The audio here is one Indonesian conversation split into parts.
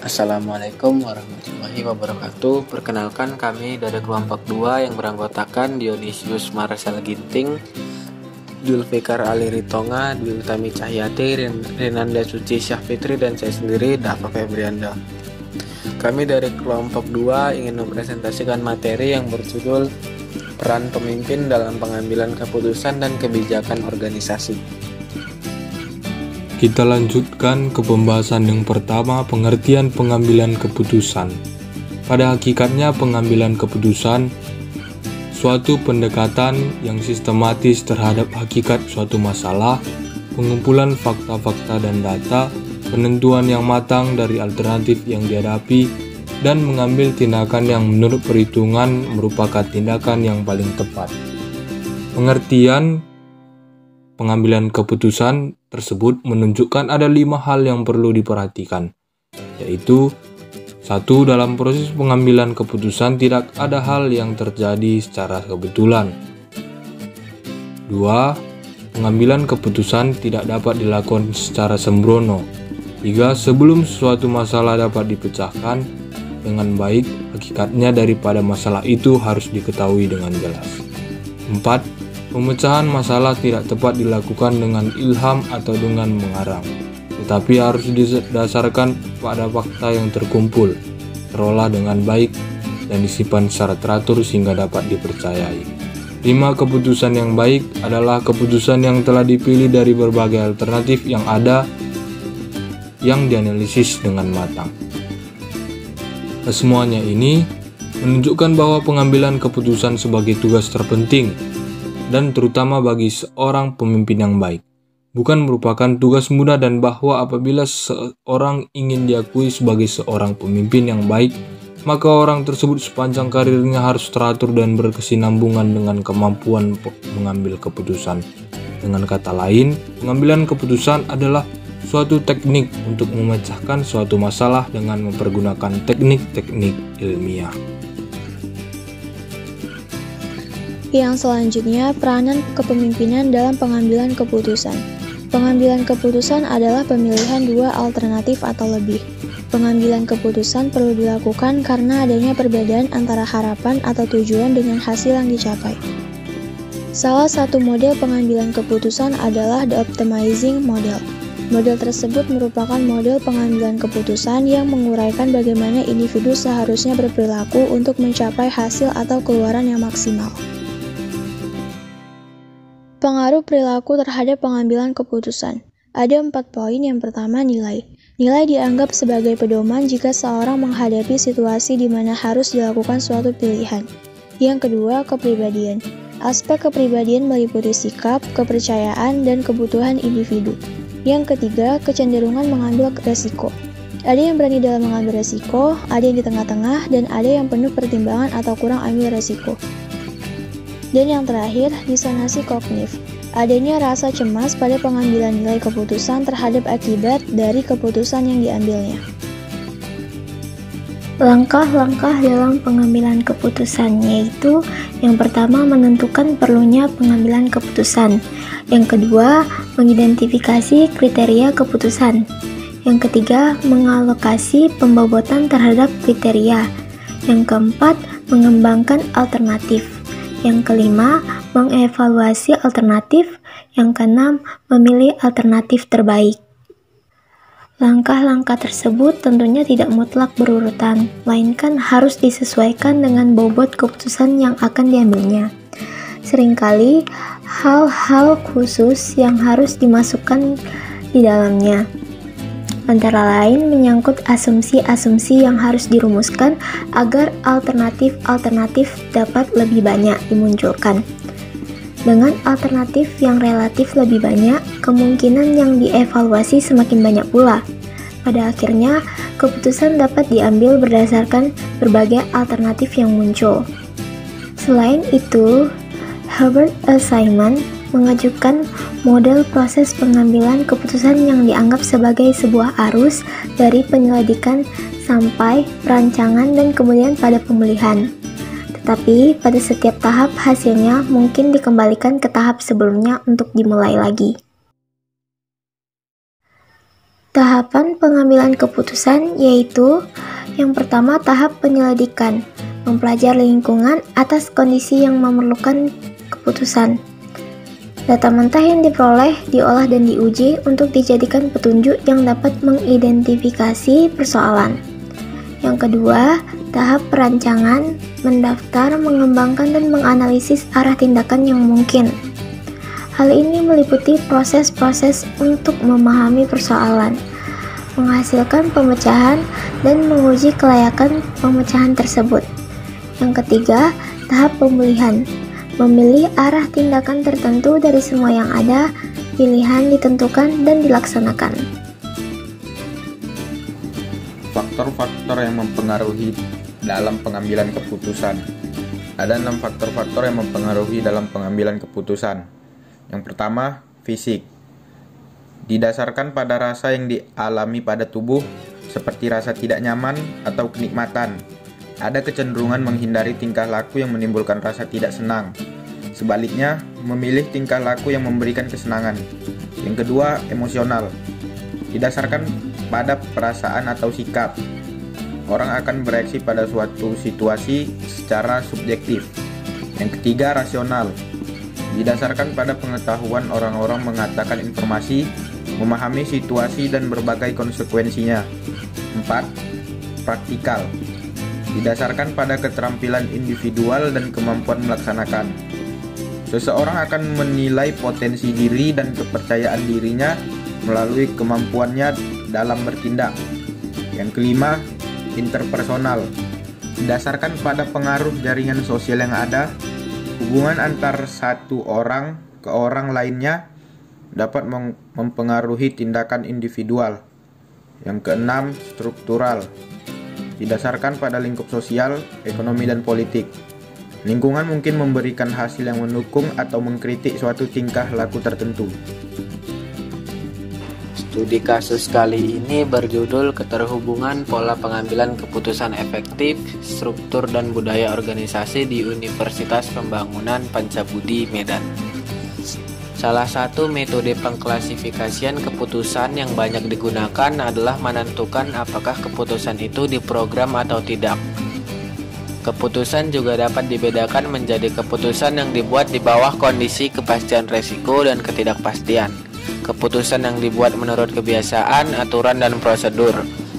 Assalamualaikum warahmatullahi wabarakatuh. Perkenalkan, kami dari kelompok 2 yang beranggotakan Dionysius Marcel Ginting, Zulfikar Ali Ritonga, Dwi Utami Cahyati, Renanda Suci Syahfitri, dan saya sendiri, Dafa Febrianda. Kami dari kelompok 2 ingin mempresentasikan materi yang berjudul Peran Pemimpin dalam Pengambilan Keputusan dan Kebijakan Organisasi. Kita lanjutkan ke pembahasan yang pertama, pengertian pengambilan keputusan. Pada hakikatnya, pengambilan keputusan suatu pendekatan yang sistematis terhadap hakikat suatu masalah, pengumpulan fakta-fakta dan data, penentuan yang matang dari alternatif yang dihadapi, dan mengambil tindakan yang menurut perhitungan merupakan tindakan yang paling tepat. Pengertian pengambilan keputusan tersebut menunjukkan ada 5 hal yang perlu diperhatikan, yaitu 1. Dalam proses pengambilan keputusan tidak ada hal yang terjadi secara kebetulan. 2. Pengambilan keputusan tidak dapat dilakukan secara sembrono. 3. Sebelum suatu masalah dapat dipecahkan dengan baik, hakikatnya daripada masalah itu harus diketahui dengan jelas. 4. Pemecahan masalah tidak tepat dilakukan dengan ilham atau dengan mengarang, tetapi harus didasarkan pada fakta yang terkumpul, terolah dengan baik, dan disimpan secara teratur sehingga dapat dipercayai. 5. Keputusan yang baik adalah keputusan yang telah dipilih dari berbagai alternatif yang ada yang dianalisis dengan matang. Kesemuanya ini menunjukkan bahwa pengambilan keputusan sebagai tugas terpenting dan terutama bagi seorang pemimpin yang baik, bukan merupakan tugas mudah, dan bahwa apabila seorang ingin diakui sebagai seorang pemimpin yang baik, maka orang tersebut sepanjang karirnya harus teratur dan berkesinambungan dengan kemampuan mengambil keputusan. Dengan kata lain, pengambilan keputusan adalah suatu teknik untuk memecahkan suatu masalah dengan mempergunakan teknik-teknik ilmiah. Yang selanjutnya, peranan kepemimpinan dalam pengambilan keputusan. Pengambilan keputusan adalah pemilihan 2 alternatif atau lebih. Pengambilan keputusan perlu dilakukan karena adanya perbedaan antara harapan atau tujuan dengan hasil yang dicapai. Salah satu model pengambilan keputusan adalah the optimizing model. Model tersebut merupakan model pengambilan keputusan yang menguraikan bagaimana individu seharusnya berperilaku untuk mencapai hasil atau keluaran yang maksimal. Pengaruh perilaku terhadap pengambilan keputusan. Ada 4 poin. Yang pertama, nilai. Nilai dianggap sebagai pedoman jika seorang menghadapi situasi di mana harus dilakukan suatu pilihan. Yang kedua, kepribadian. Aspek kepribadian meliputi sikap, kepercayaan, dan kebutuhan individu. Yang ketiga, kecenderungan mengambil resiko. Ada yang berani dalam mengambil resiko, ada yang di tengah-tengah, dan ada yang penuh pertimbangan atau kurang ambil resiko. Dan yang terakhir, disonansi kognitif. Adanya rasa cemas pada pengambilan nilai keputusan terhadap akibat dari keputusan yang diambilnya. Langkah-langkah dalam pengambilan keputusan yaitu yang pertama, menentukan perlunya pengambilan keputusan. Yang kedua, mengidentifikasi kriteria keputusan. Yang ketiga, mengalokasi pembobotan terhadap kriteria. Yang keempat, mengembangkan alternatif. Yang kelima, mengevaluasi alternatif. Yang keenam, memilih alternatif terbaik. Langkah-langkah tersebut tentunya tidak mutlak berurutan, melainkan harus disesuaikan dengan bobot keputusan yang akan diambilnya. Seringkali, hal-hal khusus yang harus dimasukkan di dalamnya. Antara lain menyangkut asumsi-asumsi yang harus dirumuskan agar alternatif-alternatif dapat lebih banyak dimunculkan. Dengan alternatif yang relatif lebih banyak, kemungkinan yang dievaluasi semakin banyak pula. Pada akhirnya, keputusan dapat diambil berdasarkan berbagai alternatif yang muncul. Selain itu, Herbert A. Simon mengajukan model proses pengambilan keputusan yang dianggap sebagai sebuah arus dari penyelidikan sampai perancangan dan kemudian pada pemulihan. Tetapi pada setiap tahap hasilnya mungkin dikembalikan ke tahap sebelumnya untuk dimulai lagi. Tahapan pengambilan keputusan yaitu yang pertama tahap penyelidikan, mempelajari lingkungan atas kondisi yang memerlukan keputusan. Data mentah yang diperoleh, diolah dan diuji untuk dijadikan petunjuk yang dapat mengidentifikasi persoalan. Yang kedua, tahap perancangan, mendaftar, mengembangkan dan menganalisis arah tindakan yang mungkin. Hal ini meliputi proses-proses untuk memahami persoalan, menghasilkan pemecahan, dan menguji kelayakan pemecahan tersebut. Yang ketiga, tahap pemulihan, memilih arah tindakan tertentu dari semua yang ada, pilihan ditentukan dan dilaksanakan. Faktor-faktor yang mempengaruhi dalam pengambilan keputusan. Ada 6 faktor-faktor yang mempengaruhi dalam pengambilan keputusan. Yang pertama, fisik. Didasarkan pada rasa yang dialami pada tubuh, seperti rasa tidak nyaman atau kenikmatan. Ada kecenderungan menghindari tingkah laku yang menimbulkan rasa tidak senang. Sebaliknya, memilih tingkah laku yang memberikan kesenangan. Yang kedua, emosional. Didasarkan pada perasaan atau sikap. Orang akan bereaksi pada suatu situasi secara subjektif. Yang ketiga, rasional. Didasarkan pada pengetahuan orang-orang mengatakan informasi, memahami situasi dan berbagai konsekuensinya. 4. Praktikal. Didasarkan pada keterampilan individual dan kemampuan melaksanakan. Seseorang akan menilai potensi diri dan kepercayaan dirinya melalui kemampuannya dalam bertindak. Yang kelima, interpersonal. Didasarkan pada pengaruh jaringan sosial yang ada, hubungan antar satu orang ke orang lainnya dapat mempengaruhi tindakan individual. Yang keenam, struktural. Didasarkan pada lingkup sosial, ekonomi, dan politik. Lingkungan mungkin memberikan hasil yang mendukung atau mengkritik suatu tingkah laku tertentu. Studi kasus kali ini berjudul Keterhubungan Pola Pengambilan Keputusan Efektif, Struktur dan Budaya Organisasi di Universitas Pembangunan Pancabudi, Medan. Salah satu metode pengklasifikasian keputusan yang banyak digunakan adalah menentukan apakah keputusan itu diprogram atau tidak. Keputusan juga dapat dibedakan menjadi keputusan yang dibuat di bawah kondisi kepastian resiko dan ketidakpastian. Keputusan yang dibuat menurut kebiasaan, aturan, dan prosedur.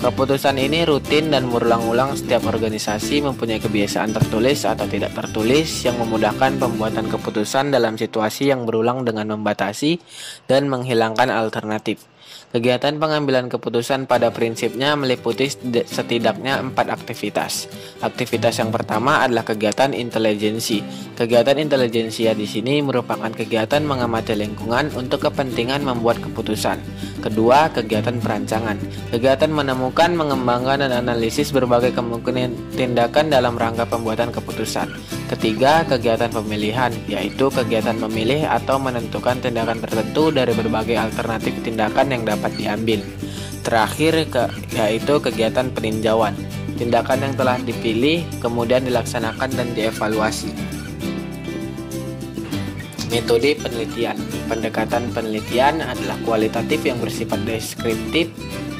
Keputusan ini rutin dan berulang-ulang. Setiap organisasi mempunyai kebiasaan tertulis atau tidak tertulis yang memudahkan pembuatan keputusan dalam situasi yang berulang dengan membatasi dan menghilangkan alternatif. Kegiatan pengambilan keputusan pada prinsipnya meliputi setidaknya 4 aktivitas. Aktivitas yang pertama adalah kegiatan intelijensi. Kegiatan intelijensia di sini merupakan kegiatan mengamati lingkungan untuk kepentingan membuat keputusan. Kedua, kegiatan perancangan. Kegiatan menemukan, mengembangkan, dan analisis berbagai kemungkinan tindakan dalam rangka pembuatan keputusan. Ketiga, kegiatan pemilihan, yaitu kegiatan memilih atau menentukan tindakan tertentu dari berbagai alternatif tindakan yang dapat diambil. Terakhir, yaitu kegiatan peninjauan. Tindakan yang telah dipilih kemudian dilaksanakan dan dievaluasi. Metode penelitian. Pendekatan penelitian adalah kualitatif yang bersifat deskriptif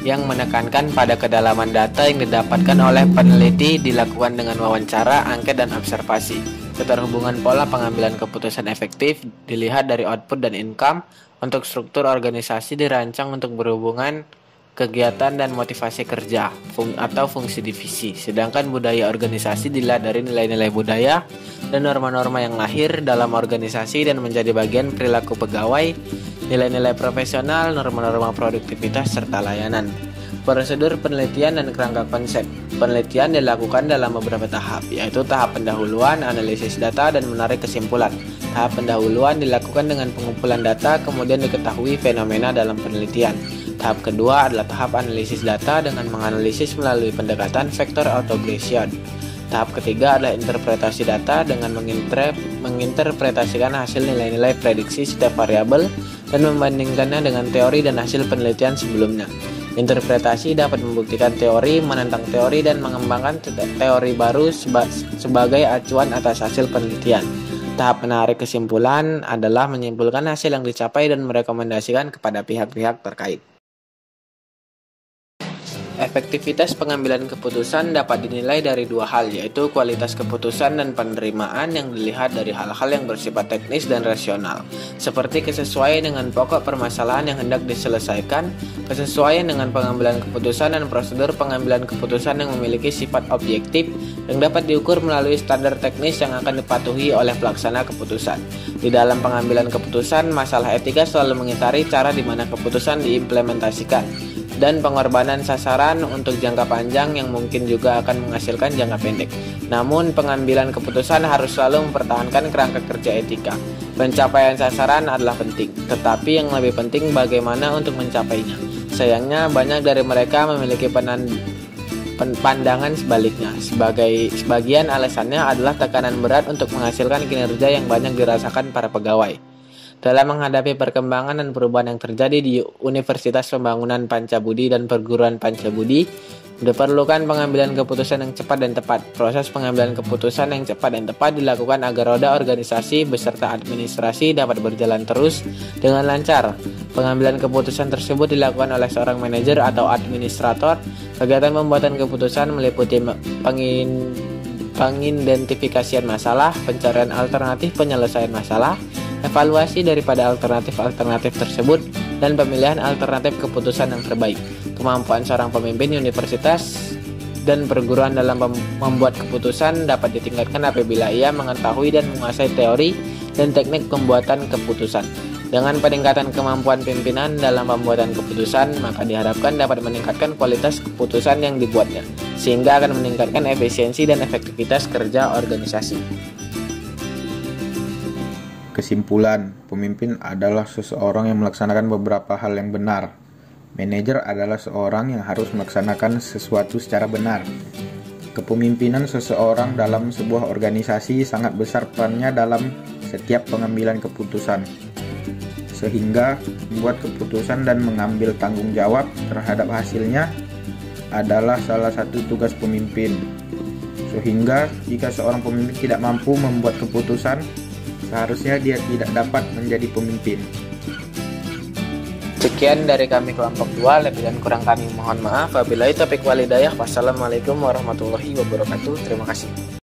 yang menekankan pada kedalaman data yang didapatkan oleh peneliti, dilakukan dengan wawancara, angket, dan observasi. Keterhubungan pola pengambilan keputusan efektif dilihat dari output dan income. Untuk struktur organisasi dirancang untuk berhubungan kegiatan dan motivasi kerja atau fungsi divisi. Sedangkan budaya organisasi dilihat dari nilai-nilai budaya dan norma-norma yang lahir dalam organisasi dan menjadi bagian perilaku pegawai, nilai-nilai profesional, norma-norma produktivitas, serta layanan. Prosedur penelitian dan kerangka konsep. Penelitian dilakukan dalam beberapa tahap, yaitu tahap pendahuluan, analisis data, dan menarik kesimpulan. Tahap pendahuluan dilakukan dengan pengumpulan data, kemudian diketahui fenomena dalam penelitian. Tahap kedua adalah tahap analisis data dengan menganalisis melalui pendekatan vector automation. Tahap ketiga adalah interpretasi data dengan menginterpretasikan hasil nilai-nilai prediksi setiap variabel dan membandingkannya dengan teori dan hasil penelitian sebelumnya. Interpretasi dapat membuktikan teori, menentang teori, dan mengembangkan teori baru sebagai acuan atas hasil penelitian. Tahap menarik kesimpulan adalah menyimpulkan hasil yang dicapai dan merekomendasikan kepada pihak-pihak terkait. Efektivitas pengambilan keputusan dapat dinilai dari dua hal, yaitu kualitas keputusan dan penerimaan yang dilihat dari hal-hal yang bersifat teknis dan rasional, seperti kesesuaian dengan pokok permasalahan yang hendak diselesaikan, kesesuaian dengan pengambilan keputusan, dan prosedur pengambilan keputusan yang memiliki sifat objektif yang dapat diukur melalui standar teknis yang akan dipatuhi oleh pelaksana keputusan. Di dalam pengambilan keputusan, masalah etika selalu mengitari cara di mana keputusan diimplementasikan dan pengorbanan sasaran untuk jangka panjang yang mungkin juga akan menghasilkan jangka pendek. Namun, pengambilan keputusan harus selalu mempertahankan kerangka kerja etika. Pencapaian sasaran adalah penting, tetapi yang lebih penting bagaimana untuk mencapainya. Sayangnya, banyak dari mereka memiliki pandangan sebaliknya. Sebagian alasannya adalah tekanan berat untuk menghasilkan kinerja yang banyak dirasakan para pegawai. Dalam menghadapi perkembangan dan perubahan yang terjadi di Universitas Pembangunan Pancabudi dan Perguruan Pancabudi, diperlukan pengambilan keputusan yang cepat dan tepat. Proses pengambilan keputusan yang cepat dan tepat dilakukan agar roda organisasi beserta administrasi dapat berjalan terus dengan lancar. Pengambilan keputusan tersebut dilakukan oleh seorang manajer atau administrator. Kegiatan pembuatan keputusan meliputi pengidentifikasian masalah, pencarian alternatif penyelesaian masalah, evaluasi daripada alternatif-alternatif tersebut, dan pemilihan alternatif keputusan yang terbaik. Kemampuan seorang pemimpin universitas dan perguruan dalam membuat keputusan dapat ditingkatkan apabila ia mengetahui dan menguasai teori dan teknik pembuatan keputusan. Dengan peningkatan kemampuan pimpinan dalam pembuatan keputusan, maka diharapkan dapat meningkatkan kualitas keputusan yang dibuatnya, sehingga akan meningkatkan efisiensi dan efektivitas kerja organisasi. Kesimpulan, pemimpin adalah seseorang yang melaksanakan beberapa hal yang benar. Manajer adalah seorang yang harus melaksanakan sesuatu secara benar. Kepemimpinan seseorang dalam sebuah organisasi sangat besar perannya dalam setiap pengambilan keputusan, sehingga membuat keputusan dan mengambil tanggung jawab terhadap hasilnya adalah salah satu tugas pemimpin. Sehingga jika seorang pemimpin tidak mampu membuat keputusan, seharusnya dia tidak dapat menjadi pemimpin. Sekian dari kami kelompok 2, lebih dan kurang kami mohon maaf. Wabillahi taufiq wal hidayah. Wassalamualaikum warahmatullahi wabarakatuh. Terima kasih.